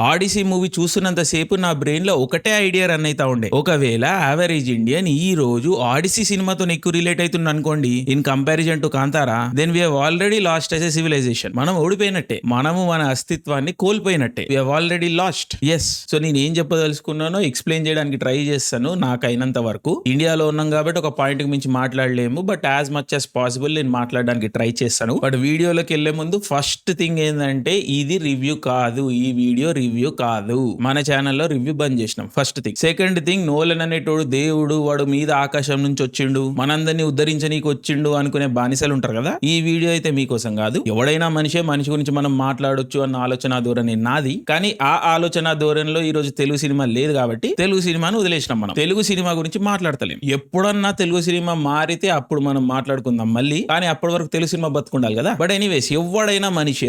Odyssey movie చూస్తున్నంత సేపు నా brain లో ఒకటే ఐడియా రన్ అయితా ఉండే. ఒకవేళ యావరేజ్ ఇండియన్ ఈ రోజు ఆడిసీ సినిమాతో ఎక్కువ రిలేట్ అవుతుంది అనుకోండి in comparison to Kantara, then we have already lost as a civilization. మనం ఓడిపోయినట్టే, మనము మన అస్తిత్వాన్ని కోల్పోయినట్టే. We have already lost. Yes. So నేను ఏం చెప్పదలుచుకున్నానో ఎక్స్ప్లెయిన్ చేయడానికి ట్రై చేస్తాను నాకు అయినంత వరకు. ఇండియాలో ఉన్నాం కాబట్టి ఒక పాయింట్ కి మించి మాట్లాడలేము, but as much as possible నేను మాట్లాడడానికి ట్రై చేస్తాను. బట్ వీడియోలోకి వెళ్లే ముందు ఫస్ట్ థింగ్ ఏంటంటే ఇది రివ్యూ కాదు, ఈ వీడియో రివ్యూ కాదు. మన ఛానల్లో రివ్యూ బంద్ చేసినాం. First thing. Second thing, Nolan అనేటోడు దేవుడు, వాడు మీద ఆకాశం నుంచి వచ్చిండు, మనందరినీ ఉద్ధరించనీకి వచ్చిండు అనుకునే బానిసలు ఉంటారు కదా. ఈ వీడియో అయితే మీకోసం కాదు. ఎవడైనా మనిషి గురించి మనం మాట్లాడొచ్చు అన్న ఆలోచన ధోరణి నాది. కానీ ఆ ఆలోచన ధోరణిలో ఈ రోజు తెలుగు సినిమా లేదు కాబట్టి తెలుగు సినిమాను వదిలేసినాం. మనం తెలుగు సినిమా గురించి మాట్లాడతలేం. ఎప్పుడన్నా తెలుగు సినిమా మారితే అప్పుడు మనం మాట్లాడుకుందాం మళ్ళీ. కానీ అప్పటి వరకు తెలుగు సినిమా బతుకుండాలి కదా. బట్ ఎనీవేస్, ఎవడైనా మనిషే,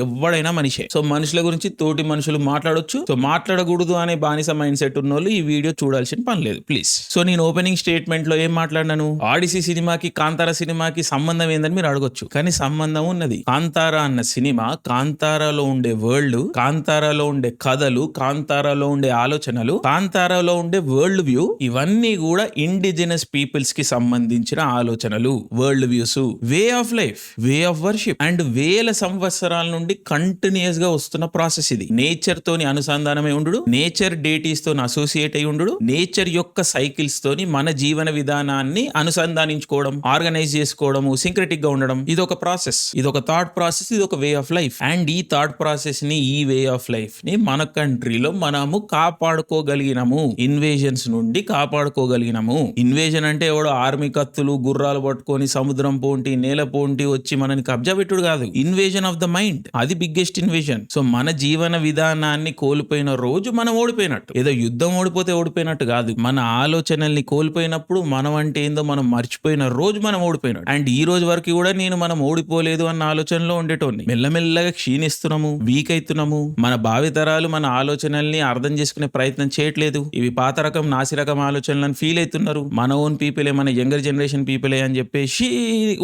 ఎవడైనా మనిషే. సో మనుషుల గురించి తోటి మనుషులు మాట్లాడొచ్చు. సో మాట్లాడకూడదు అనే బానిస మైండ్ సెట్ ఉన్న వాళ్ళు ఈ వీడియో చూడాల్సిన పని లేదు ప్లీజ్. సో నేను ఓపెనింగ్ స్టేట్మెంట్ లో ఏం మాట్లాడినాను, ఆడిసీ సినిమాకి కాంతారా సినిమాకి సంబంధం ఏందని మీరు అడగొచ్చు. కానీ సంబంధం ఉన్నది. కాంతారా అన్న సినిమా, కాంతారాలో ఉండే వరల్డ్, కాంతారాలో ఉండే కథలు, కాంతారాలో ఉండే ఆలోచనలు, కాంతారాలో ఉండే వరల్డ్ వ్యూ, ఇవన్నీ కూడా ఇండిజినస్ పీపుల్స్ కి సంబంధించిన ఆలోచనలు, world views, way of life, way of worship and వేల సంవత్సరాల నుండి కంటిన్యూస్ గా వస్తున్న ప్రాసెస్ ఇది. నేచర్ తోని అనుసంధానమై ఉండు, నేచర్ డేటీస్ తో అసోసియేట్ అయి ఉండు, నేచర్ యొక్క సైకిల్స్ తోని మన జీవన విధానాన్ని అనుసంధానించుకోవడం, ఆర్గనైజ్ చేసుకోవడము, సింక్రెటిక్ గా ఉండడం, ఇది ఒక ప్రాసెస్, ఇది ఒక థాట్ ప్రాసెస్, ఇది ఒక వే ఆఫ్ లైఫ్. అండ్ ఈ థాట్ ప్రాసెస్ ని, ఈ వే ఆఫ్ లైఫ్ ని మన కంట్రీలో మనము కాపాడుకోగలిగినము, ఇన్వేజన్స్ నుండి కాపాడుకోగలిగినము. ఇన్వేజన్ అంటే ఎవడో ఆర్మీ కత్తులు గుర్రాలు పట్టుకొని సముద్రం పోంటి నేల పోంటి వచ్చి మనని కబ్జా పెట్టుడు కాదు. ఇన్వేజన్ ఆఫ్ ద మైండ్, అది బిగ్గెస్ట్ ఇన్వేజన్. సో మన జీవన విధానాన్ని కోల్పోయిన రోజు మనం ఓడిపోయినట్టు. ఏదో యుద్ధం ఓడిపోతే ఓడిపోయినట్టు కాదు, మన ఆలోచనల్ని కోల్పోయినప్పుడు మనం అంటే ఏందో మనం మర్చిపోయిన రోజు మనం ఓడిపోయినట్టు. అండ్ ఈ రోజు వరకు కూడా మనం ఓడిపోలేదు అన్న ఆలోచనలో ఉండేటోని. మెల్లమెల్లగా క్షీణిస్తున్నాము, వీక్ అవుతున్నాము. మన భావితరాలు మన ఆలోచనల్ని అర్థం చేసుకునే ప్రయత్నం చేయట్లేదు. ఇవి పాత రకం నాసి రకం ఆలోచనలను ఫీల్ అవుతున్నారు. మన ఓన్ పీపులే, మన యంగర్ జనరేషన్ పీపులే అని చెప్పేసి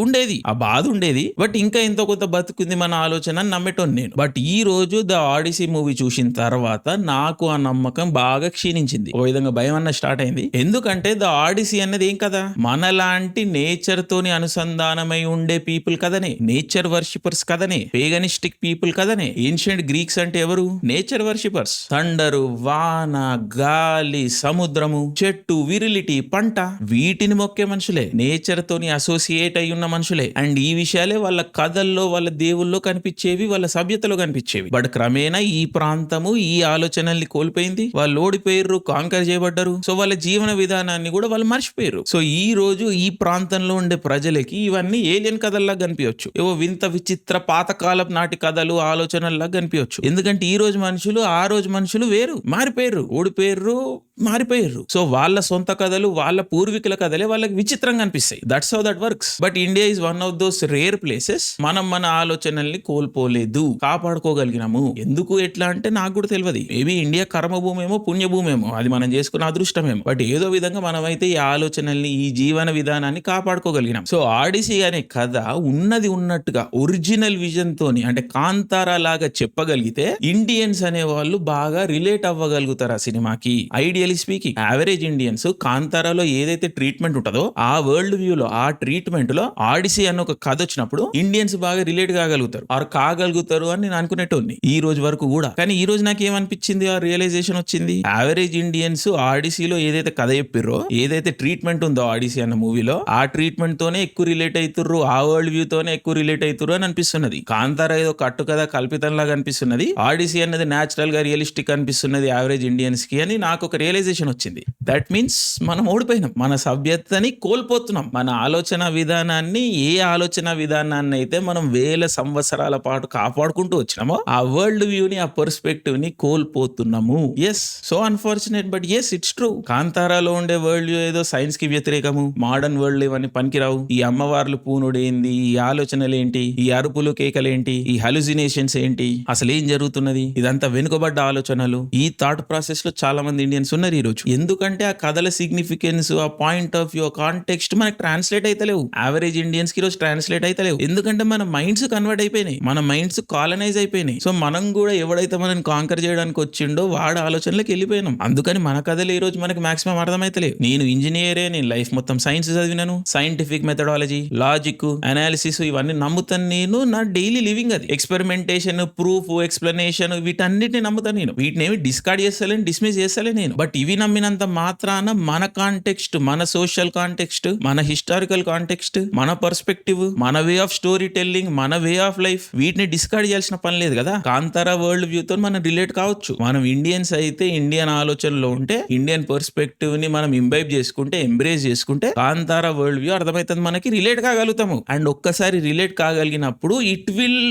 ఉండేది, ఆ బాధ ఉండేది. బట్ ఇంకా ఎంతో కొంత బతుకుంది మన ఆలోచన అని నమ్మేటోని నేను. బట్ ఈ రోజు ద ఆడిసీ మూవీ చూసిన తర్వాత నాకు ఆ నమ్మకం బాగా క్షీణించింది. ఓ విధంగా భయం అన్న స్టార్ట్ అయింది. ఎందుకంటే ద ఆడిసీ అన్నది ఏం కదా, మనలాంటి నేచర్ తోని అనుసంధానమై ఉండే పీపుల్ కదనే, నేచర్ వర్షిపర్స్ కదనే, పేగనిస్టిక్ పీపుల్ కదనే. ఏన్షియంట్ గ్రీక్స్ అంటే ఎవరు? Nature worshippers. థండరు, వాన, గాలి, సముద్రము, చెట్టు, విరిలిటీ, పంట, వీటిని మొక్కే మనుషులే, నేచర్ తోని అసోసియేట్ అయి ఉన్న మనుషులే. అండ్ ఈ విషయాలే వాళ్ళ కథల్లో, వాళ్ళ దేవుల్లో కనిపించేవి, వాళ్ళ సభ్యతలో కనిపించేవి. బట్ క్రమేణా ఈ ప్రాంతము ఈ ఆలోచనల్ని కోల్పోయింది. వాళ్ళు ఓడిపోయారు, కాంకర్ చేయబడ్డారు. సో వాళ్ళ జీవన విధానాన్ని కూడా వాళ్ళు మర్చిపోయారు. సో ఈ రోజు ఈ ప్రాంతంలో ఉండే ప్రజలకి ఇవన్నీ ఏలియన్ కథల్లా కనిపించవచ్చు, ఏవో వింత విచిత్ర పాతకాలపు నాటి కథలు ఆలోచనల్లా కనిపించవచ్చు. ఎందుకంటే ఈ రోజు మనుషులు ఆ రోజు మనుషులు వేరు, మారిపోయారు, ఓడిపోయారు, మారిపోయారు. సో వాళ్ళ సొంత కథలు, వాళ్ళ పూర్వీకుల కథలే వాళ్ళకి విచిత్రంగా అనిపిస్తాయి. That's how that works. But India is one of those rare places. మనం మన ఆలోచనల్ని కోల్పోలేదు, కాపాడుకోగలిగినాము. ఎందుకు ఎట్లా అంటే నాకు కూడా తెలియదు. మేబీ ఇండియా కర్మభూమేమో పుణ్యభూమేమో, అది మనం చేసుకున్న అదృష్టమేమో. బట్ ఏదో విధంగా మనమైతే ఈ ఆలోచనల్ని, ఈ జీవన విధానాన్ని కాపాడుకోగలిగినాం. సో ఆడిసీ అనే కథ ఉన్నది ఉన్నట్టుగా ఒరిజినల్ విజన్ తోని, అంటే కాంతారా లాగా చెప్పగలిగితే ఇండియన్స్ అనే వాళ్ళు బాగా రిలేట్ అవ్వగలుగుతారు ఆ సినిమాకి. ఐడియల్లీ స్పీకింగ్, యావరేజ్ ఇండియన్స్ కాంతారాలో ఏదైతే ట్రీట్మెంట్ ఉంటుందో ఆ వరల్డ్ వ్యూలో, ఆ ట్రీట్మెంట్ లో ఆడిసీ అన్న ఒక కథ వచ్చినప్పుడు ఇండియన్స్ బాగా రిలేట్ కాగలుగుతారు, ఆర్ కాగలుగుతారు అని నేను అనుకునేటోని ఈ రోజు వరకు కూడా. కానీ ఈ రోజు నాకు ఏమనిపించింది, ఆ రియలైజేషన్ వచ్చింది. యావరేజ్ ఇండియన్స్ ఆడిసీలో ఏదైతే కథ చెప్పిర్రో, ఏదైతే ట్రీట్మెంట్ ఉందో ఆడిసీ అన్న మూవీలో, ఆ ట్రీట్మెంట్ తోనే ఎక్కువ రిలేట్ అవుతుర్రు, ఆ వరల్డ్ వ్యూ తోనే ఎక్కువ రిలేట్ అవుతుర్రు అని అనిపిస్తున్నది. కాంతారా ఏదో కట్టు కథ కల్పితంలాగా అనిపిస్తున్నది, ఆడిసీ అన్నది న్యాచురల్ గా రియలిస్టిక్ అనిపిస్తున్నది యావరేజ్ ఇండియన్స్ కి అని నాకు ఒక రియలైజేషన్ వచ్చింది. దట్ మీన్స్ మనం ఓడిపోయినాం, మన సభ్యతని కోల్పోతున్నాం. మన ఆలోచన విధానాన్ని, ఏ ఆలోచన విధానాన్ని అయితే మనం వేల సంవత్సరాల పాటు కాపాడుకుంటూ వచ్చినామో ఆ వరల్డ్ వ్యూని, ఆ పర్స్పెక్టివ్ ని కోల్పోతున్నాము. Yes, so unfortunate, but yes it's true. కాంతారాలో ఉండే వరల్డ్ వ్యూ ఏదో సైన్స్ కి వ్యతిరేకము, మోడర్న్ వరల్డ్ ఇవన్నీ పనికిరావు. ఈ అమ్మవార్లు పూనుడేంది, ఈ ఆలోచనలు ఏంటి, ఈ అరుపులు కేకలేంటి, ఈ హలుసినేషన్స్ ఏంటి, అసలు ఏం జరుగుతున్నది, ఇదంతా వెనుకబడ్డ ఆలోచనలు. ఈ థాట్ ప్రాసెస్ లో చాలా మంది ఇండియన్స్ ఉన్నది. ఉన్నారు ఈ రోజు. ఎందుకంటే ఆ కథల సిగ్నిఫికెన్స్, ఆ పాయింట్ ఆఫ్ వ్యూ, కాంటెక్స్ట్ మనకి ట్రాన్స్లేట్ అయితలేవు. యావరేజ్ ఇండియన్స్ కి రోజు ట్రాన్స్లేట్ అయితలేవు. ఎందుకంటే మన మైండ్స్ కన్వర్ట్ అయిపోయినాయి, మన మైండ్స్ కాలనైజ్ అయిపోయినాయి. సో మనం కూడా ఎవడైతే మనం కాంకర్ చేయడానికి వచ్చిండో వాడు ఆలోచనలకు వెళ్ళిపోయినాం. అందుకని మన కథలు ఈ రోజు మనకి మాక్సిమం అర్థమైతలేవు. నేను ఇంజనీరే, నేను లైఫ్ మొత్తం సైన్స్ చదివినాను, సైంటిఫిక్ మెథడాలజీ, లాజిక్, అనాలిసిస్ ఇవన్నీ నమ్ముతాను. నేను నా డైలీ లివింగ్ అది. ఎక్స్పెరిమెంటేషన్, ప్రూఫ్, ఎక్స్ప్లెనేషన్ వీటన్నిటిని నమ్ముతాను నేను. వీటిని ఏమి డిస్కార్డ్ చేస్తలేను, డిస్మిస్ చేస్తలే నేను. బట్ ఇవి నమ్మినంత మాత్రాన మన కాంటెక్స్ట్, మన సోషల్ కాంటెక్స్ట్, మన హిస్టారికల్ కాంటెక్స్ట్, మన పర్స్పెక్టివ్, మన వే ఆఫ్ స్టోరీ టెల్లింగ్, మన వే ఆఫ్ లైఫ్ వీటిని డిస్కార్డ్ చేయాల్సిన పని లేదు కదా. కాంతారా వరల్డ్ వ్యూ తో మనం రిలేట్ కావచ్చు. మనం ఇండియన్స్ అయితే ఇండియన్ ఆలోచనలో ఉంటే, ఇండియన్ పర్స్పెక్టివ్ ని మనం ఇంబైబ్ చేసుకుంటే, ఎంబ్రేస్ చేసుకుంటే కాంతారా వరల్డ్ వ్యూ అర్థమవుతుంది, మనకి రిలేట్ కాగలుగుతాము. అండ్ ఒక్కసారి రిలేట్ కాగలిగినప్పుడు ఇట్ విల్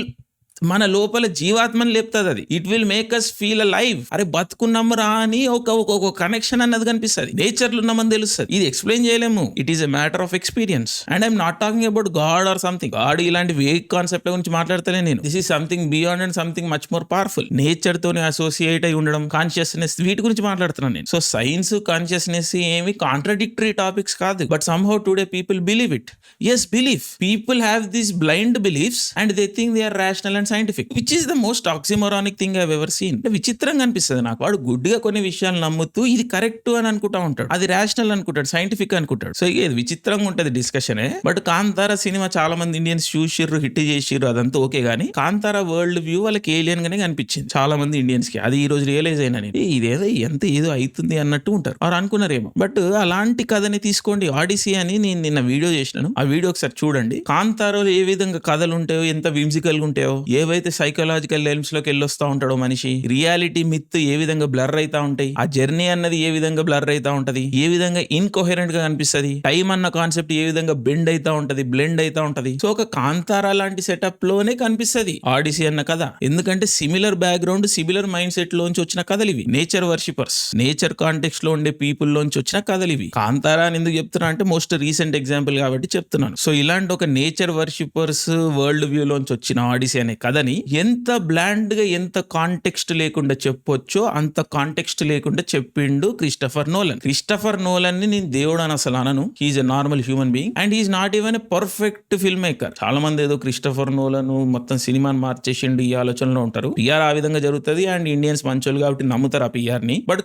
మన లోపల జీవాత్మని లేపుతుంది. అది it will make us feel alive. అరే బతుకున్నాము రా అని ఒక కనెక్షన్ అన్నది కనిపిస్తుంది. నేచర్ లో ఉన్నామని తెలుస్తుంది. ఇది ఎక్స్ప్లెయిన్ చేయలేము. It is a matter of experience. And I'm not talking about god or something. God ఇలాంటి వేగ్ కాన్సెప్ట్ గురించి మాట్లాడతలే నేను. This is something beyond and something much more powerful. Nature తోనే అసోసియేట్ అయి ఉండడం, కాన్షియస్నెస్, వీటి గురించి మాట్లాడుతున్నాను నేను. సో సైన్స్, కాన్షియస్నెస్ ఏమి కాంట్రడిక్టరీ టాపిక్స్ కాదు. But somehow today people believe it. Yes, believe. People have these blind beliefs and they think they are rational and scientific, which is the most oxymoronic thing I have ever seen. విచిత్రంగా అనిపిస్తుంది నాకు. వాడు గుడ్డిగా కొన్ని విషయాలు నమ్ముతూ ఇది correct అని అనుకుంటా ఉంటాడు, అది రేషనల్ అనుకుంటాడు, సైంటిఫిక్ అనుకుంటాడు. సో ఇది విచిత్రంగా ఉంటది డిస్కషనే. బట్ కాంతారా సినిమా చాలా మంది ఇండియన్స్ చూసిర్రు, హిట్ చేసిర్రు, అదంతా ఓకే. గానీ కాంతారా వరల్డ్ వ్యూ వాళ్ళకి ఏలియన్ గానే కనిపించింది చాలా మంది ఇండియన్స్ కి. అది ఈ రోజు రియలైజ్ అయినా నేను, ఇదేదో ఎంత ఏదో అవుతుంది అన్నట్టు ఉంటారు, వారు అనుకున్నారేమో. బట్ అలాంటి కథని తీసుకోండి, ఆడిసీ అని నేను నిన్న వీడియో చేసినాను. ఆ వీడియో ఒకసారి చూడండి. కాంతారాలో ఏ విధంగా కథలు ఉంటాయో, ఎంత విమ్జికల్ గా ఉంటాయో, ఏవైతే సైకలాజికల్ లెన్స్ లోకి వెళ్ళొస్తా ఉంటాడో మనిషి, రియాలిటీ మిత్ ఏ విధంగా బ్లర్ అయితా ఉంటాయి, ఆ జర్నీ అన్నది ఏ విధంగా బ్లర్ అయితా ఉంటది, ఏ విధంగా ఇన్కోహెరెంట్ గా కనిపిస్తుంది, టైం అన్న కాన్సెప్ట్ ఏ విధంగా బెండ్ అయితా ఉంటది, బ్లెండ్ అయితా ఉంటది. సో ఒక కాంతారా లాంటి సెటప్ లోనే కనిపిస్తుంది ఆడిసీ అన్న కథ. ఎందుకంటే similar background, similar mind set లోంచి వచ్చిన కథలు ఇవి. నేచర్ వర్షిపర్స్, నేచర్ కాంటెక్స్ట్ లో ఉండే పీపుల్ లోంచి వచ్చిన కథలు ఇవి. కాంతారా అని ఎందుకు చెప్తున్నా అంటే మోస్ట్ రీసెంట్ ఎగ్జాంపుల్ కాబట్టి చెప్తున్నాను. సో ఇలాంటి ఒక నేచర్ వర్షిపర్స్ వరల్డ్ వ్యూ లోంచి వచ్చిన ఆడిసీ అనే కథని ఎంత బ్లాండ్ గా, ఎంత కాంటెక్స్ట్ లేకుండా చెప్పొచ్చో అంత కాంటెక్స్ట్ లేకుండా చెప్పిండు క్రిస్టఫర్ నోలన్. క్రిస్టఫర్ నోలన్ ని నేను దేవుడు అని అసలు అనను. He's a normal human being and he's not even a perfect film maker. చాలా మంది ఏదో క్రిస్టఫర్ నోలన్ మొత్తం సినిమాని మార్చేసిండు ఈ ఆలోచనలో ఉంటారు. పిఆర్ ఆ విధంగా జరుగుతుంది అండ్ ఇండియన్స్ మంచోళ్ళు కాబట్టి నమ్ముతారు ఆ పిఆర్ ని. But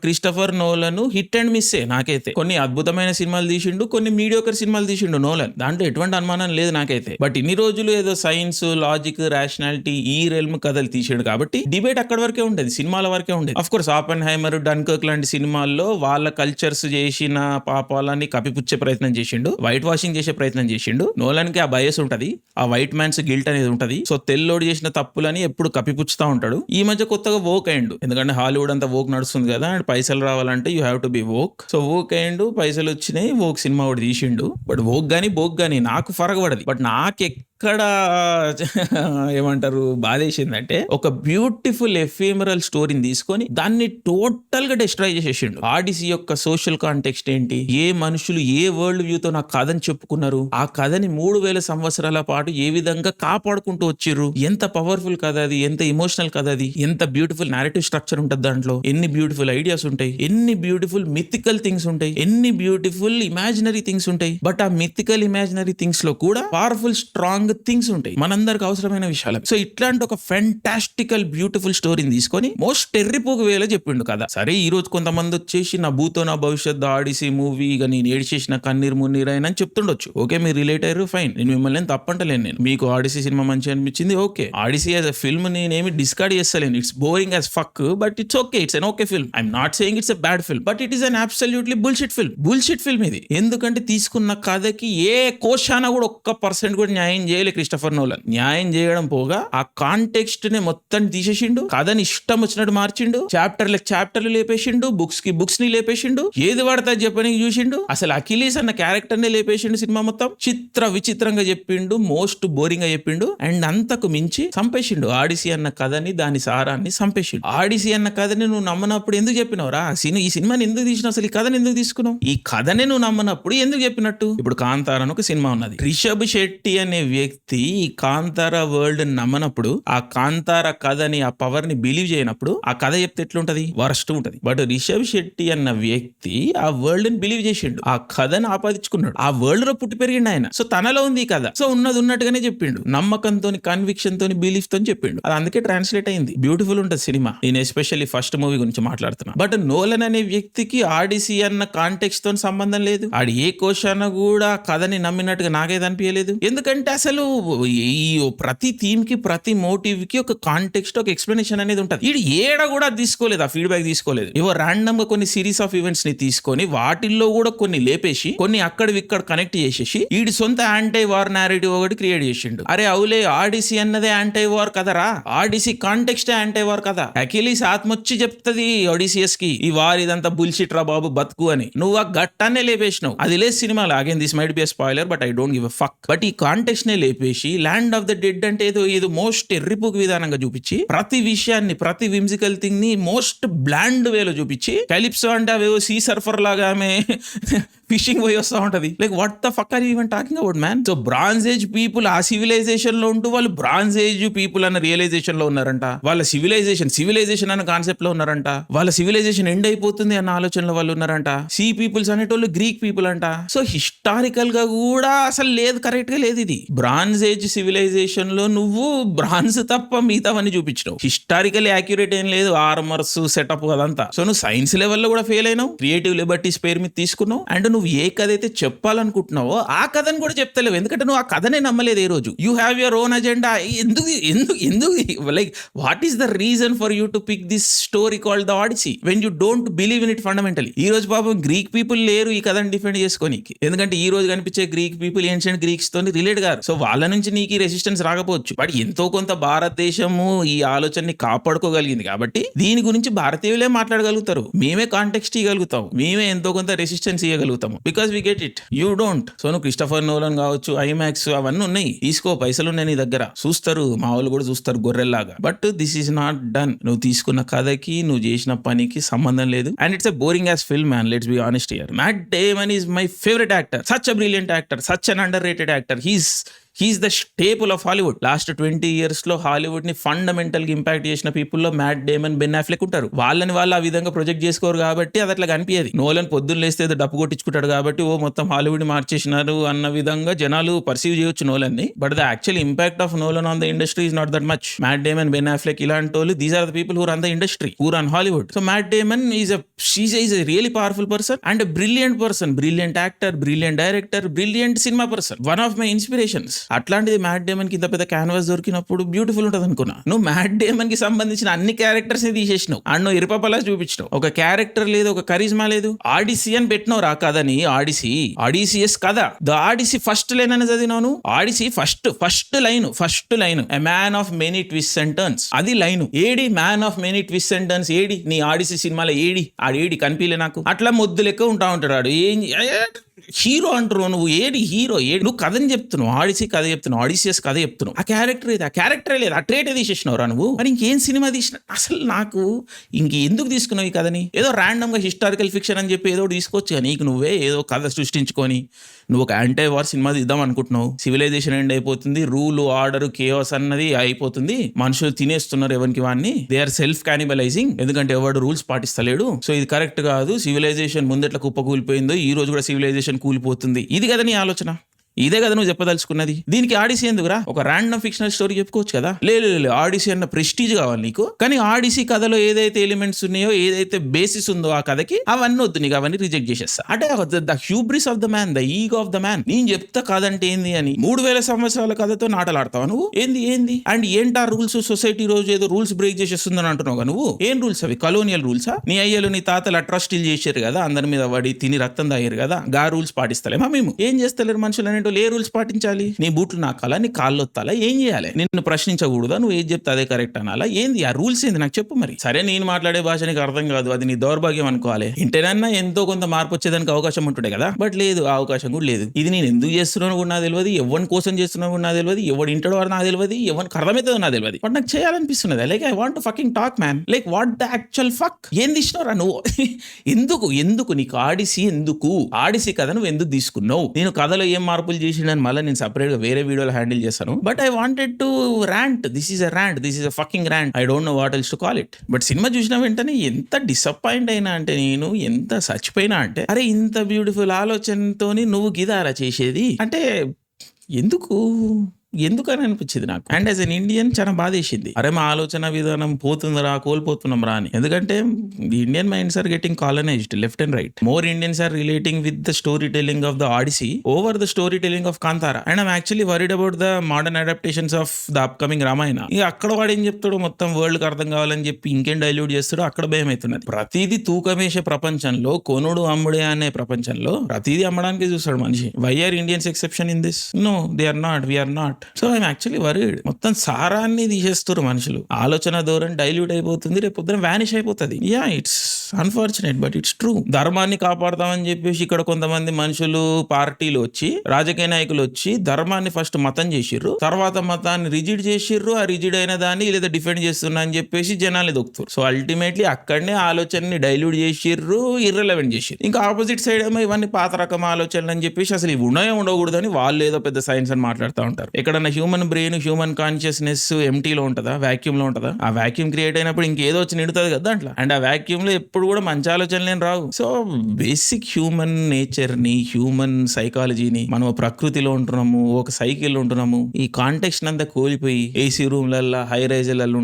Christopher Nolan hit and miss నాకైతే. కొన్ని అద్భుతమైన సినిమాలు తీసిండు, కొన్ని మీడియోకర్ సినిమాలు తీసిండు నోలన్, దాంట్లో ఎటువంటి అనుమానం లేదు నాకైతే. బట్ ఇన్ని రోజులు ఏదో సైన్స్, లాజిక్, రేషనాలిటీ ఈ రెల్మ్ కథలు తీసాడు కాబట్టి డిబేట్ అక్కడ వరకే ఉండేది, సినిమాల వరకే ఉండేది. అఫ్ కోర్స్ ఆపెన్హైమర్, డన్కర్క్ లాంటి సినిమాల్లో వాళ్ళ కల్చర్స్ చేసిన పాపాలని కప్పిపుచ్చే ప్రయత్నం చేసిండు, వైట్ వాషింగ్ చేసే ప్రయత్నం చేసిండు. నోలన్ కి ఆ బయస్ ఉంటది, ఆ వైట్ మ్యాన్స్ గిల్ట్ అనేది ఉంటది. సో తెల్లోడు చేసిన తప్పులని ఎప్పుడు కప్పిపుచ్చుతా ఉంటాడు. ఈ మధ్య కొత్తగా వోక్ అయ్యిండు, ఎందుకంటే హాలీవుడ్ అంతా వోక్ నడుస్తుంది కదా, అండ్ పైసలు రావాలంటే you have to be woke. So woke అయ్యిండు, పైసలు వచ్చినాయి, వోక్ సినిమా ఒకటి తీసిండు. బట్ వోక్ గానీ బోక్ గానీ నాకు ఫరక పడది. బట్ నాకెక్కడ ఏమంటారు బాధేసిందంటే, ఒక బ్యూటిఫుల్ ఎఫీమరల్ స్టోరీని తీసుకొని దాన్ని టోటల్ గా డిస్ట్రాయ్ చేసేసిండు. ఆడిసీ యొక్క సోషల్ కాంటెక్స్ట్ ఏంటి, ఏ మనుషులు ఏ వరల్డ్ వ్యూతో నా కథని చెప్పుకున్నారు, ఆ కథని 3000 సంవత్సరాల పాటు ఏ విధంగా కాపాడుకుంటూ వచ్చిర్రు, ఎంత పవర్ఫుల్ కథ అది, ఎంత ఇమోషనల్ కథ అది, ఎంత బ్యూటిఫుల్ నారేటివ్ స్ట్రక్చర్ ఉంటుంది దాంట్లో, ఎన్ని బ్యూటిఫుల్ ఐడియాస్ ఉంటాయి, ఎన్ని బ్యూటిఫుల్ మిథికల్ థింగ్స్ ఉంటాయి, ఎన్ని బ్యూటిఫుల్ ఇమాజినరీ థింగ్స్ ఉంటాయి. బట్ ఆ మిథికల్ ఇమాజినరీ థింగ్స్ లో కూడా పవర్ఫుల్ స్ట్రాంగ్ థింగ్స్ ఉంటాయి, మనందరికి అవసరమైన విషయాలు. సో ఇట్లాంటి ఒక ఫెంటాస్టికల్ బ్యూటిఫుల్ స్టోరీని తీసుకొని మోస్ట్ టెర్రిపోకు వేలో చెప్పిండు కదా. సరే ఈ రోజు కొంతమంది వచ్చేసి నా భూతో నా భవిష్యత్తు ఆడిసీ మూవీ ఇక నేను ఏడ్చేసిన కన్నీరు మున్నీరు అయినా అని చెప్తుండొచ్చు. ఓకే, మీరు రిలేట్ అయ్యారు, ఫైన్, నేను మిమ్మల్ని తప్పంటలేను. నేను మీకు ఆడిసీ సినిమా మంచి అనిపించింది, okay. Odyssey as a film నేనేమి డిస్కార్డ్ చేస్తలేను. It's boring as fuck, but it's okay, it's an okay film. I'm not saying it's a bad film, but it is an absolutely bullshit film. Bullshit film ఇది. ఎందుకంటే తీసుకున్న కథకి ఏ కోశాన కూడా 1% కూడా న్యాయం చేయలే క్రిస్టఫర్ నోలన్. న్యాయం చేయడం పోగా ఆ కాంటెక్స్ట్ ని మొత్తం తీసేసిండు, కథని ఇష్టం వచ్చినట్టు మార్చిండు, చాప్టర్లు లేపేసిండు, బుక్స్ ని లేపేసిండు, ఏది పడతా చెప్పడానికి చూసిండు. అసలు అఖిలీస్ అన్న క్యారెక్టర్ నే లేపేసిండు. సినిమా మొత్తం విచిత్రంగా చెప్పిండు, మోస్ట్ బోరింగ్ గా చెప్పిండు, అండ్ అంతకు మించి చంపేసిండు ఆడిసీ అన్న కథని, దాని సారాన్ని చంపేసిండు. ఆడిసీ అన్న కథని నువ్వు నమ్మనప్పుడు ఎందుకు చెప్పినవరా, ఈ సినిమాని ఎందుకు తీసినావు, అసలు ఈ కథని ఎందుకు తీసుకున్నావు, ఈ కథనే నువ్వు నమ్మనప్పుడు ఎందుకు చెప్పినట్టు. ఇప్పుడు కాంతారా అని ఒక సినిమా ఉన్నది, రిషబ్ శెట్టి అనే వ్యక్తి వ్యక్తి ఈ కాంతార వరల్డ్ నమ్మనప్పుడు, ఆ కాంతార కథని, ఆ పవర్ ని బిలీవ్ చేయనప్పుడు ఆ కథ చెప్తే ఎట్లుంటది? వరస్ట్ ఉంటది. బట్ రిషబ్ శెట్టి అన్న వ్యక్తి ఆ వరల్డ్ ని బిలీవ్ చేసిండు, ఆ కథని ఆపాదించుకున్నాడు, ఆ వరల్డ్ లో పుట్టి పెరిగిండు ఆయన. సో తనలో ఉంది ఈ కథ. సో ఉన్నది ఉన్నట్టుగానే చెప్పిండు, నమ్మకంతో, కన్విక్షన్ తో, బిలీఫ్ తో చెప్పిండు. అది అందుకే ట్రాన్స్లేట్ అయింది. బ్యూటిఫుల్ ఉంటుంది సినిమా. నేను ఎస్పెషల్లీ ఫస్ట్ మూవీ గురించి మాట్లాడుతున్నా. బట్ నోలన్ అనే వ్యక్తికి ఆడిసి అన్న కాంటెక్స్ట్ తో సంబంధం లేదు. ఆడు ఏ కోశాన కూడా కథని నమ్మినట్టుగా నాకైతే అనిపించలేదు. ఎందుకంటే అసలు ఈ ప్రతి థీమ్ కి, ప్రతి మోటివ్ కి ఒక కాంటెక్స్ట్, ఒక ఎక్స్ప్లెనేషన్ అనేది ఉంటుంది. ఇది ఏడ కూడా తీసుకోలేదు, ఆ ఫీడ్బ్యాక్ తీసుకోలేదు. ఏవో రాండమ్ గా కొన్ని సిరీస్ ఆఫ్ ఈవెంట్స్ ని తీసుకొని వాటిల్లో కూడా కొన్ని లేపేసి, కొన్ని అక్కడివి ఇక్కడ కనెక్ట్ చేసేసి ఈడి సొంత యాంటీ వార్ నారేటివ్ ఒకటి క్రియేట్ చేసిండు. అరే అవులే, ఆడిసి అన్నదే యాంటీ వార్ కదరా, ఆడిసి కాంటెక్స్ట్ యాంటీ వార్ కదా. అఖిలీస్ ఆత్మొచ్చి చెప్తది ఒడిసియస్ కి, ఈ వార్ ఇదంతా బుల్షిట్ రా బాబు బతుకు అని. నువ్వు ఆ గట్టాన్నే లేపేసినావు. అది లేదు సినిమాలో. Again this might be spoiler, but I don't give a fuck. But ఈ కాంటెక్స్ట్ నే లేపేసి ల్యాండ్ ఆఫ్ ద డెడ్ అంటే ఏదో మోస్ట్ ఎర్రిపుకు విధానంగా చూపించి, ప్రతి విషయాన్ని, ప్రతి విమ్జికల్ థింగ్ ని మోస్ట్ బ్లాండ్ వేలో చూపించి, కలిప్సో అంటే అవేవో సీ సర్ఫర్ లాగా ఆమె ఫిషింగ్ పోయి వస్తూ ఉంటది. Like what the fuck are you even talking about man? So bronze age people ఆ సివిలైజేషన్ లో ఉంటూ వాళ్ళు బ్రాంజ్ ఏజ్ పీపుల్ అన్న రియలైజేషన్ లో ఉన్నారంట. వాళ్ళ సివిలైజేషన్ అన్న కాన్సెప్ట్ లో ఉన్నారంట. వాళ్ళ సివిలైజేషన్ ఎండ్ అయిపోతుంది అన్న ఆలోచనలో వాళ్ళు ఉన్నారంట. సీ పీపుల్స్ అనేటోళ్ళు గ్రీక్ పీపుల్ అంట. సో హిస్టారికల్ గా కూడా అసలు లేదు, కరెక్ట్ గా లేదు. ఇది బ్రాంజ్ ఏజ్ సివిలైజేషన్ లో నువ్వు బ్రాంజ్ తప్ప మిగతావన్నీ చూపించవు. హిస్టారికల్ యాక్యురేట్ ఏం లేదు, ఆర్మర్స్ సెటప్ అదంతా. సో నువ్వు సైన్స్ లెవెల్లో కూడా ఫెయిల్ అయినావు, క్రియేటివ్ లిబర్టీస్ పేరు మీద తీసుకున్నావు. అండ్ నువ్వు ఏ కథ అయితే చెప్పాలనుకుంటున్నావో ఆ కథను కూడా చెప్తలేవు. ఎందుకంటే నువ్వు ఆ కథనే నమ్మలేదు ఏ రోజు. You have your own agenda. ఎందుకు like what is the reason for you to pick this story called the Odyssey when you don't believe in it fundamentally? ఈ రోజు పాపం గ్రీక్ పీపుల్ లేరు ఈ కథను డిఫెండ్ చేసుకోనికి. ఎందుకంటే ఈ రోజు కనిపించే గ్రీక్ పీపుల్ ఏన్షియంట్ గ్రీక్స్ తో రిలేట్ గారు. సో వాళ్ళ నుంచి నీకు రెసిస్టెన్స్ రాకపోవచ్చు. బట్ ఎంతో కొంత భారతదేశము ఈ ఆలోచనని కాపాడుకోగలిగింది కాబట్టి దీని గురించి భారతీయులే మాట్లాడగలుగుతారు. మేమే కాంటెక్స్ట్ ఇవ్వగలుగుతాం, మేమే ఎంతో కొంత రెసిస్టెన్స్ ఇవ్వగలుగుతాము. Because we get it, you don't. So నువ్వు క్రిస్టఫర్ నోలన్ కావచ్చు, ఐమాక్స్ అవన్నీ ఉన్నాయి, తీసుకో, పైసలు ఉన్నాయి నీ దగ్గర, చూస్తారు, మా వాళ్ళు కూడా చూస్తారు గొర్రెల్లాగా. But this is not done. నువ్వు తీసుకున్న కథకి, నువ్వు చేసిన పనికి సంబంధం లేదు. And it's a boring ass film man, let's be honest here. Matt Damon is my favourite actor, such a brilliant actor, such an underrated actor. He's the staple of Hollywood. Last 20 years లో Hollywood ని fundamental గా impact చేసిన people లో Matt Damon, Ben Affleck ఉంటారు. వాళ్ళని వాళ్ళు ఆ విధంగా ప్రొజెక్ట్ చేసుకోరు కాబట్టి అది అట్లా కనిపించేది. నోలన్ పొద్దున్న లేస్తే ఏదో డప్పు కొట్టించుకుంటాడు కాబట్టి ఓ మొత్తం హాలీవుడ్ మార్చేసినారు అన్న విధంగా జనాలు పర్సీవ్ చేయొచ్చు నోలన్ ని. But the actual impact of Nolan on the industry is not that much. Matt Damon, Ben Affleck ఇలాంటి వాళ్ళు, these are the people who run the industry, who run Hollywood. So Matt Damon is a really powerful person and a brilliant person, brilliant actor, brilliant director, brilliant cinema person, one of my inspirations. అట్లాంటిది mat Daemon కి ఇంత పెద్ద canvas దొరికినప్పుడు beautiful ఉంటుంది అనుకున్నా. నువ్వు mat Daemon కి సంబంధించిన అన్ని క్యారెక్టర్స్ తీసేసినావు, అన్నో ఇరుపపలా చూపించినావు. ఒక క్యారెక్టర్ లేదు, ఒక కరిజ్మా లేదు. ఆడిసి అని పెట్టినావు రా కథని. ఆడిసియస్ కథ, ద ఆడిసి ఫస్ట్ లైన్ అని చదివినావు. Odyssey first line a man of many twist and turns, అది లైన్. ఏడి man of many twist and turns? ఏడి నీ ఆడిసి సినిమాలో ఏడి కనిపించలే నాకు. అట్లా మొద్దు లెక్క ఉంటా ఉంటాడు. ఏం హీరో అంటారు నువ్వు? AD hero? నువ్వు కథని చెప్తున్నావు, ఆడిసి కథ చెప్తున్నావు, ఆడిసియస్ కథ చెప్తున్నావు. ఆ క్యారెక్టరే లేదు, ఆ ట్రేటే తీసేసినవురా నువ్వు. మరి ఇంకేం సినిమా తీసిన? అసలు నాకు ఇంకెందుకు తీసుకున్నావు ఈ కథని? ఏదో ర్యాండమ్ గా హిస్టారికల్ ఫిక్షన్ అని చెప్పి ఏదో తీసుకోవచ్చు, నీకు నువ్వే ఏదో కథ సృష్టించుకొని నువ్వు ఒక యాంటీ వార్ సినిమా తీద్దాం అనుకుంటున్నావు. సివిలైజేషన్ ఎండ్ అయిపోతుంది, రూల్ ఆర్డర్ కేయాస్ అన్నది అయిపోతుంది, మనుషులు తినేస్తున్నారు ఎవరికి వాడిని, దే ఆర్ సెల్ఫ్ క్యానిబలైజింగ్, ఎందుకంటే ఎవడు రూల్స్ పాటిస్తలేడు. సో ఇది కరెక్ట్ కాదు. సివిలైజేషన్ ముందెట్లా కుప్పకూలిపోయిందో ఈ రోజు కూడా సివిలైజేషన్ కూలిపోతుంది. ఇది కదా నీ ఆలోచన, ఇదే కదా నువ్వు చెప్పదలుచుకున్నది. దీనికి ఆడిసి ఎందుకురా? ఒక ర్యాండమ్ ఫిక్షనల్ స్టోరీ చెప్పుకోవచ్చు కదా. లేదు ఆడిసి అన్న ప్రెస్టీజ్ కావాలి నీకు. కానీ ఆడిసి కథలో ఏదైతే ఎలిమెంట్స్ ఉన్నాయో, ఏదైతే బేసిస్ ఉందో ఆ కథకి, అవన్నీ వద్దు నీకు, అవన్నీ రిజెక్ట్ చేసేస్తా. అంటే the hubris of the man, the ego of the man. నేను చెప్తా కాదంటే ఏంది అని 3000 సంవత్సరాల కథతో నాటలాడతావు నువ్వు. ఏంది అండ్ ఏంటా రూల్స్? సొసైటీ రోజు ఏదో రూల్స్ బ్రేక్ చేసేస్తుందని అంటున్నావు నువ్వు. ఏం రూల్స్ అవి? కలోనియల్ రూల్సా? నీ అయ్యలు నీ తాతలు అట్రాసిటీలు చేశారు కదా, అందరి మీద వాడి తిని రక్తం తాగారు కదా, గా రూల్స్ పాటిస్తలేమా మేము? ఏం చేస్తలేరు మనుషులు అనేటో. ఏ రూల్స్ పాటించాలి? నీ బూట్లు నాకాలా, నీ కాళ్ళు వత్తాలా, ఏం చేయాలి? నిన్ను ప్రశ్నించకూడదా? నువ్వు ఏది చెప్తే అదే కరెక్ట్ అనాలా? ఏంది ఆ రూల్స్? ఏంది నాకు చెప్పు మరి. సరే నేను మాట్లాడే భాష నీకు అర్థం కాదు, అది నీ దౌర్భాగ్యం అనుకోవాలి. ఇంటేనన్నా ఎంతో కొంత మార్పు వచ్చేదానికి అవకాశం ఉంటుండే కదా. బట్ లేదు, ఆ అవకాశం కూడా లేదు. ఇది నేను ఎందుకు చేస్తున్నాను కూడా నాకు తెలియదు, ఎవరి కోసం చేస్తున్నావు కూడా నాకు తెలియదు, ఎవడు ఇంటో వారు నాకు తెలియదు, ఎవరికి అర్థమవుతుందో నాకు తెలియదు. బట్ నాకు చేయాలనిపిస్తున్నది. Like I want to fucking talk man. Like what the actual fuck? ఏం తీసినవరా నువ్వు? ఎందుకు నీకు ఆడిసి ఎందుకు? ఆడిసి కథ నువ్వు ఎందుకు తీసుకున్నావు? నేను కథలో ఏం మార్పులు ఫ్లాపులు చేసిండని మళ్ళీ నేను సపరేట్ గా వేరే వీడియోలో హ్యాండిల్ చేస్తాను. But I wanted to rant. This is a fucking rant. I don't know what else to call it. But cinema చూసిన వెంటనే ఎంత డిసప్పాయింట్ అయినా అంటే, నేను ఎంత చచ్చిపోయినా అంటే, అరే ఇంత బ్యూటిఫుల్ ఆలోచనతోని నువ్వు గిదారా చేసేది అంటే ఎందుకని అనిపించింది నాకు. అండ్ యాజ్ అన్ ఇండియన్ చాలా బాధేసింది. అరే మా ఆలోచన విధానం పోతుందిరా, కోల్పోతున్నాం రా అని. ఎందుకంటే the Indian minds are getting colonised left and right. More Indians are relating with the story telling of the Odyssey over the story telling of Kantara. And I'm actually worried about the modern adaptations of the upcoming Ramayana. ఇక అక్కడ వాడు ఏం చెప్తాడు, మొత్తం world కి అర్థం కావాలని చెప్పి ఇంకేం డైల్యూట్ చేస్తాడో అక్కడ భయం అవుతున్నది. ప్రతిదీ తూకమేసే ప్రపంచంలో, కొనుడు అమ్ముడే అనే ప్రపంచంలో ప్రతిదీ అమ్మడానికి చూస్తాడు మనిషి. Why are Indians exception in this? No, they are not, we are not. So I'm actually worried. మొత్తం సారాన్ని తీసేస్తారు మనుషులు. ఆలోచన ధోరణి డైల్యూట్ అయిపోతుంది, రేపు పొద్దున వ్యానిష్ అయిపోతుంది. Yeah, it's unfortunate but it's true. ధర్మాన్ని కాపాడతామని చెప్పేసి ఇక్కడ కొంతమంది మనుషులు, పార్టీలు వచ్చి, రాజకీయ నాయకులు వచ్చి ధర్మాన్ని ఫస్ట్ మతం చేసిర్రు, తర్వాత మతాన్ని రిజిడ్ చేసిర్రు. ఆ రిజిడ్ అయిన దాన్ని లేదా డిఫెండ్ చేస్తున్నా అని చెప్పేసి జనాలు దొక్కుతారు. సో అల్టిమేట్లీ అక్కడనే ఆలోచనని డైల్యూట్ చేసిర్రు, ఇర్రెలవెంట్ చేసిర్రు. ఇంకా ఆపోజిట్ సైడ్ ఏమో ఇవన్నీ పాత రకం ఆలోచనలు అని చెప్పేసి అసలు ఇవి ఉండకూడదని వాళ్ళు ఏదో పెద్ద సైన్స్ అని మాట్లాడుతూ ఉంటారు. ఎక్కడన్నా హ్యూమన్ బ్రెయిన్, హ్యూమన్ కాన్షియస్నెస్ ఎంటీలో ఉంటుందా, వాక్యూమ్ లో ఉంటుందా? ఆ వాక్యూమ్ క్రియేట్ అయినప్పుడు ఇంకేదో వచ్చి నిడుతుంది కదా దాంట్లో. అండ్ ఆ వాక్యూమ్ లో ఎప్పుడు కూడా మంచి ఆలోచనలేం రావు. సో బేసిక్ హ్యూమన్ నేచర్ ని, హ్యూమన్ సైకాలజీని, మనం ప్రకృతిలో ఉంటున్నాము, ఒక సైకిల్ ఉంటున్నాము, ఈ కాంటెక్స్ట్ అంతా కోల్పోయి ఏసీ రూమ్లల్లో, హై రైజ్లలో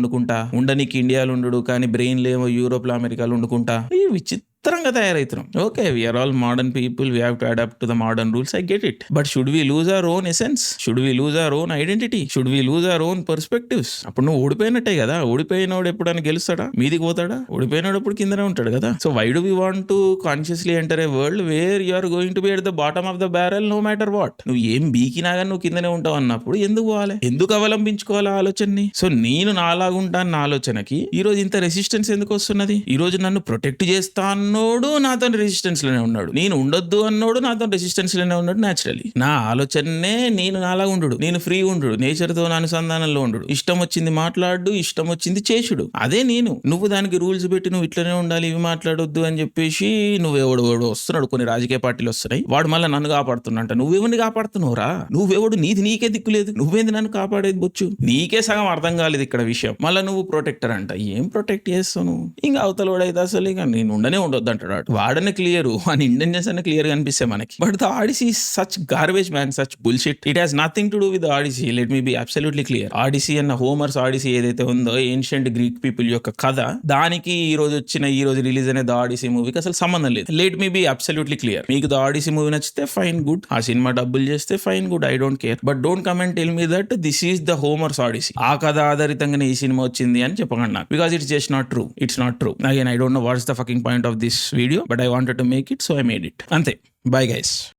ఉండనీకి ఇండియాలో ఉండడు, కానీ బ్రెయిన్ లేమో యూరోప్ లో, అమెరికాలో వండుకుంటా, ఈ విచిత్రంగా తయారవుతున్నాం. Okay, we're all modern people, we have to adapt to the modern rules, I get it. But should we lose our own essence? Should we lose our own identity? Should we lose our own perspectives? అప్పుడు నువ్వు ఓడిపోయినట్టే కదా. ఓడిపోయినోడు ఎప్పుడైనా గెలుస్తాడా? మీదికి పోతాడా? ఓడిపోయినోడు ఎప్పుడు కిందనే ఉంటాడు కదా. So why do we want to consciously enter a world where you are going to be at the bottom of the barrel no matter what? నువ్వు ఏం బీకినా కానీ నువ్వు కిందనే ఉంటావు అన్నప్పుడు ఎందుకు పోవాలి? ఎందుకు అవలంబించుకోవాలి ఆలోచనని? సో నేను నాలాగుంటాను నా ఆలోచనకి ఈ రోజు ఇంత రెసిస్టెన్స్ ఎందుకు వస్తున్నది? ఈ రోజు నన్ను ప్రొటెక్ట్ చేస్తా అన్నోడు నాతో రెసిస్టెన్స్ లోనే ఉన్నాడు, నేను ఉండొద్దు అన్నోడు నాతో రెసిస్టెన్స్ లోనే ఉన్నాడు. న్యాచురల్లీ నా ఆలోచననే నేను నాలా ఉండు, నేను ఫ్రీ ఉండు, నేచర్ తో అనుసంధానంలో ఉండు, ఇష్టం వచ్చింది మాట్లాడు, ఇష్టం వచ్చింది చేసుడు, అదే నేను. నువ్వు దానికి రూల్స్ పెట్టి నువ్వు ఇట్లనే ఉండాలి, ఇవి మాట్లాడొద్దు అని చెప్పేసి నువ్వెవడు వస్తున్నాడు, కొన్ని రాజకీయ పార్టీలు వస్తున్నాయి, వాడు మళ్ళీ నన్ను కాపాడుతున్నట్ట. నువ్వెవరిని కాపాడుతున్నావురా? నువ్వెవడు? నీకే దిక్కులేదు, నువ్వేంది నన్ను కాపాడేది బొచ్చు? నీకే సగం అర్థం కాలేదు ఇక్కడ విషయం. మళ్ళీ నువ్వు ప్రొటెక్టర్ అంట. ఏం ప్రొటెక్ట్ చేస్తావు నువ్వు? ఇంకా అవతలవాడైతే అసలు ఇక నేను ఉండొద్దు అంటాడు. వాడనే క్లియర్ అని ఇండియన్స్ అనే క్లియర్ గా అనిపిస్తే మనకి. But the Odyssey is such garbage man, such bullshit. It has nothing to do with the Odyssey. Let me be absolutely clear. Odyssey అన్న హోమర్స్ ఆడిసీ ఏదైతే ఉందో, ఏన్షియంట్ గ్రీక్ పీపుల్ యొక్క కథ, దానికి ఈ రోజు రిలీజ్ అనే ద ఆడిసీ మూవీకి అసలు సంబంధం లేదు. Let me be absolutely clear. మీకు ద ఆడిసీ మూవీ నచ్చితే ఫైన్, గుడ్. ఆ సినిమా డబ్బులు చేస్తే fine, good. I don't care. But don't come and tell me that this is the హోమర్స్ Odyssey. ఆ కథ ఆధారితంగానే ఈ సినిమా వచ్చింది అని చెప్పకండి నాకు. Because it's just not true. It's not true. Again I don't know what's the fucking point of this video, but I wanted to make it, so I made it. అంతే. Bye guys.